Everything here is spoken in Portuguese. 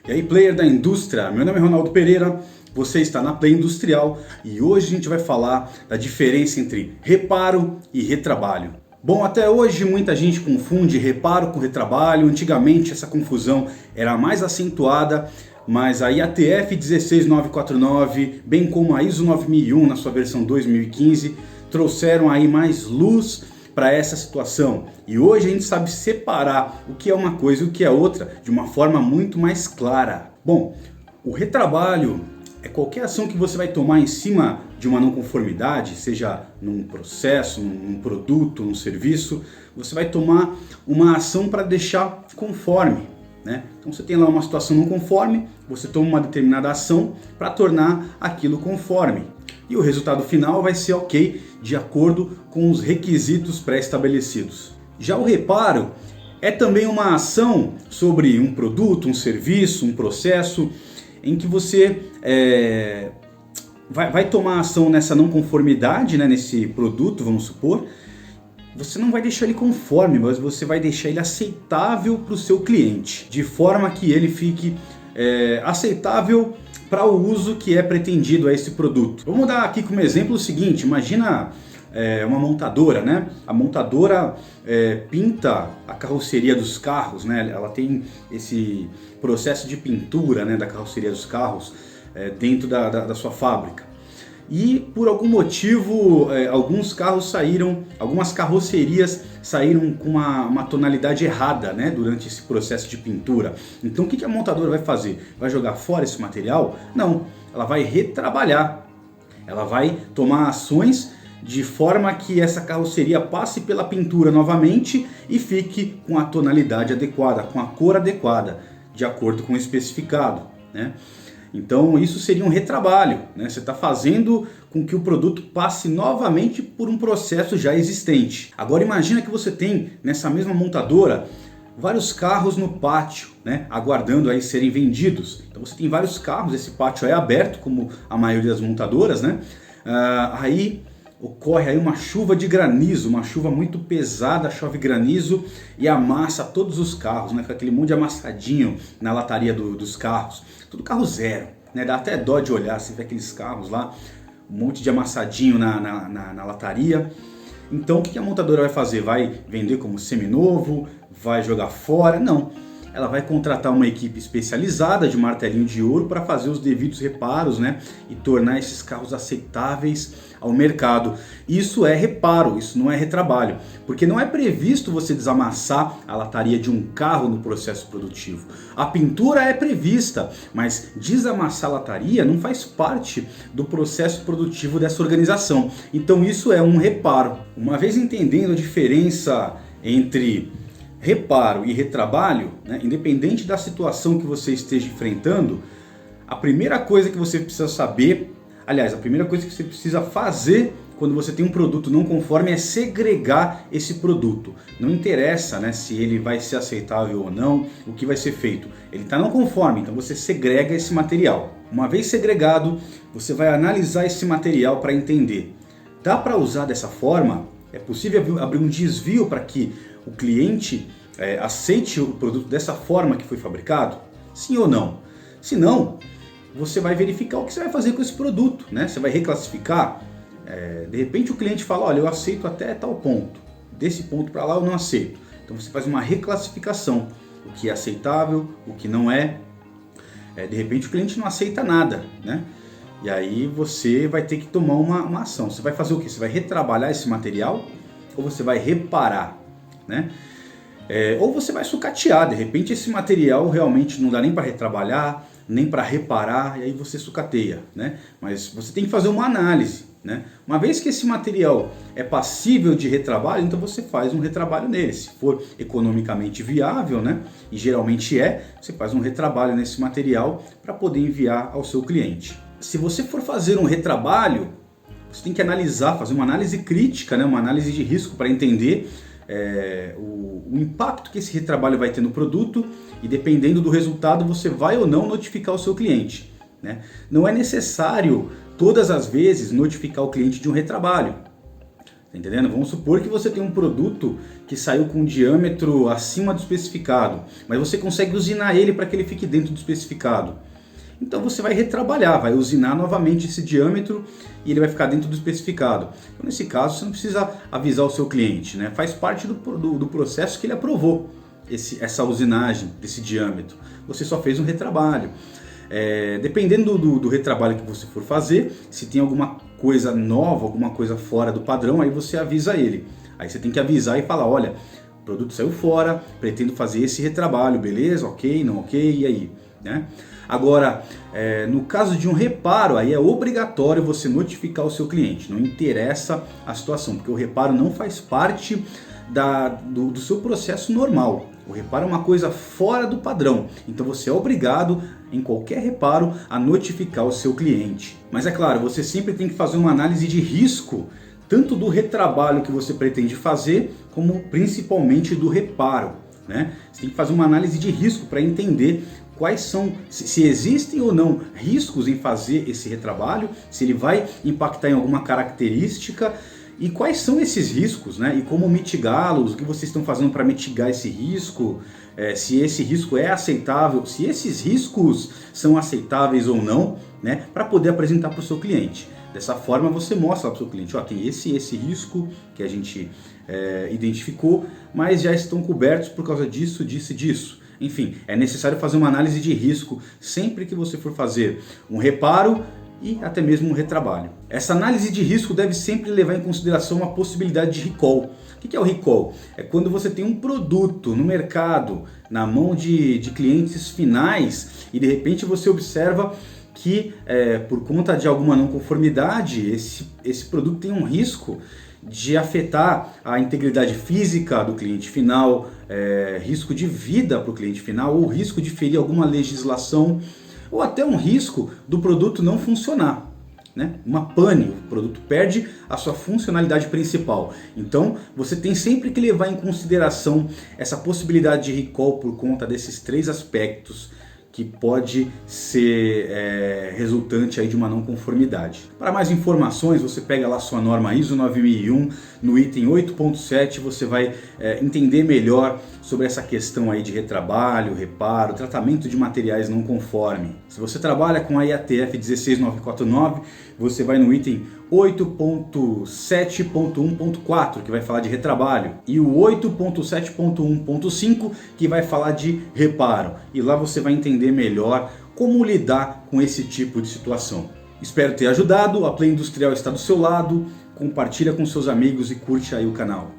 E aí, player da indústria, meu nome é Ronaldo Pereira, você está na Play Industrial e hoje a gente vai falar da diferença entre reparo e retrabalho. Bom, até hoje muita gente confunde reparo com retrabalho. Antigamente essa confusão era mais acentuada, mas a IATF 16949, bem como a ISO 9001 na sua versão 2015, trouxeram aí mais luz para essa situação. E hoje a gente sabe separar o que é uma coisa e o que é outra de uma forma muito mais clara. Bom, o retrabalho é qualquer ação que você vai tomar em cima de uma não conformidade, seja num processo, num produto, num serviço. Você vai tomar uma ação para deixar conforme, né? Então você tem lá uma situação não conforme, você toma uma determinada ação para tornar aquilo conforme. E o resultado final vai ser ok, de acordo com os requisitos pré-estabelecidos. Já o reparo é também uma ação sobre um produto, um serviço, um processo, em que você vai tomar ação nessa não conformidade, né, nesse produto, vamos supor. Você não vai deixar ele conforme, mas você vai deixar ele aceitável para o seu cliente, de forma que ele fique aceitável para o uso que é pretendido a esse produto. Vamos dar aqui como exemplo o seguinte: imagina uma montadora, né? A montadora pinta a carroceria dos carros, né? Ela tem esse processo de pintura, né, da carroceria dos carros dentro da sua fábrica. E por algum motivo alguns carros saíram, algumas carrocerias saíram com uma tonalidade errada, né, durante esse processo de pintura. Então o que a montadora vai fazer? Vai jogar fora esse material? Não, ela vai retrabalhar. Ela vai tomar ações de forma que essa carroceria passe pela pintura novamente e fique com a tonalidade adequada, com a cor adequada, de acordo com o especificado, né? Então isso seria um retrabalho, né? Você está fazendo com que o produto passe novamente por um processo já existente. Agora imagina que você tem nessa mesma montadora vários carros no pátio, né, aguardando aí serem vendidos. Então você tem vários carros, esse pátio é aberto, como a maioria das montadoras, né? Aí ocorre aí uma chuva de granizo, uma chuva muito pesada, chove granizo e amassa todos os carros, né? Fica aquele monte de amassadinho na lataria dos carros. Tudo carro zero, né? Dá até dó de olhar, você vê aqueles carros lá, um monte de amassadinho na lataria. Então o que a montadora vai fazer? Vai vender como seminovo? Vai jogar fora? Não. Ela vai contratar uma equipe especializada de martelinho de ouro para fazer os devidos reparos, né, e tornar esses carros aceitáveis ao mercado. Isso é reparo, isso não é retrabalho, porque não é previsto você desamassar a lataria de um carro no processo produtivo. A pintura é prevista, mas desamassar a lataria não faz parte do processo produtivo dessa organização. Então isso é um reparo. Uma vez entendendo a diferença entre reparo e retrabalho, né, independente da situação que você esteja enfrentando, a primeira coisa que você precisa saber, aliás, a primeira coisa que você precisa fazer quando você tem um produto não conforme é segregar esse produto. Não interessa, né, se ele vai ser aceitável ou não, o que vai ser feito. Ele está não conforme, então você segrega esse material. Uma vez segregado, você vai analisar esse material para entender. Dá para usar dessa forma? É possível abrir um desvio para que o cliente aceite o produto dessa forma que foi fabricado? Sim ou não? Se não, você vai verificar o que você vai fazer com esse produto, né? Você vai reclassificar. De repente o cliente fala: olha, eu aceito até tal ponto, desse ponto para lá eu não aceito. Então você faz uma reclassificação, o que é aceitável, o que não é. De repente o cliente não aceita nada, né? E aí você vai ter que tomar uma ação. Você vai fazer o quê? Você vai retrabalhar esse material ou você vai reparar, né? Ou você vai sucatear. De repente esse material realmente não dá nem para retrabalhar, nem para reparar, e aí você sucateia, né? Mas você tem que fazer uma análise, né? Uma vez que esse material é passível de retrabalho, então você faz um retrabalho nele. Se for economicamente viável, né, e geralmente você faz um retrabalho nesse material para poder enviar ao seu cliente. Se você for fazer um retrabalho, você tem que analisar, fazer uma análise crítica, né, uma análise de risco para entender o impacto que esse retrabalho vai ter no produto, e dependendo do resultado você vai ou não notificar o seu cliente, né? Não é necessário todas as vezes notificar o cliente de um retrabalho. Tá entendendo? Vamos supor que você tem um produto que saiu com um diâmetro acima do especificado, mas você consegue usinar ele para que ele fique dentro do especificado. Então você vai retrabalhar, vai usinar novamente esse diâmetro e ele vai ficar dentro do especificado. Então, nesse caso, você não precisa avisar o seu cliente, né? Faz parte do processo que ele aprovou essa usinagem desse diâmetro. Você só fez um retrabalho. Dependendo do retrabalho que você for fazer, se tem alguma coisa nova, alguma coisa fora do padrão, aí você avisa ele. Aí você tem que avisar e falar, olha, o produto saiu fora, pretendo fazer esse retrabalho, beleza? Ok, não ok, e aí? Né? Agora, no caso de um reparo, aí é obrigatório você notificar o seu cliente, não interessa a situação, porque o reparo não faz parte do seu processo normal. O reparo é uma coisa fora do padrão, então você é obrigado, em qualquer reparo, a notificar o seu cliente. Mas é claro, você sempre tem que fazer uma análise de risco, tanto do retrabalho que você pretende fazer, como principalmente do reparo, né? Você tem que fazer uma análise de risco para entender quais são, se existem ou não riscos em fazer esse retrabalho, se ele vai impactar em alguma característica e quais são esses riscos, né? E como mitigá-los, o que vocês estão fazendo para mitigar esse risco, se esse risco é aceitável, se esses riscos são aceitáveis ou não, né? Para poder apresentar para o seu cliente. Dessa forma você mostra para o seu cliente, ó, tem esse risco que a gente identificou, mas já estão cobertos por causa disso, disso e disso. Enfim, é necessário fazer uma análise de risco sempre que você for fazer um reparo e até mesmo um retrabalho. Essa análise de risco deve sempre levar em consideração uma possibilidade de recall. O que é o recall? É quando você tem um produto no mercado, na mão de clientes finais e de repente você observa que por conta de alguma não conformidade, esse produto tem um risco de afetar a integridade física do cliente final, risco de vida para o cliente final, ou risco de ferir alguma legislação, ou até um risco do produto não funcionar, né? Uma pane, o produto perde a sua funcionalidade principal. Então você tem sempre que levar em consideração essa possibilidade de recall por conta desses 3 aspectos que pode ser resultante aí de uma não conformidade. Para mais informações, você pega lá sua norma ISO 9001, no item 8.7 você vai entender melhor sobre essa questão aí de retrabalho, reparo, tratamento de materiais não conforme. Se você trabalha com a IATF 16949, você vai no item 8.7.1.4, que vai falar de retrabalho, e o 8.7.1.5, que vai falar de reparo. E lá você vai entender melhor como lidar com esse tipo de situação. Espero ter ajudado, a Play Industrial está do seu lado, compartilha com seus amigos e curte aí o canal.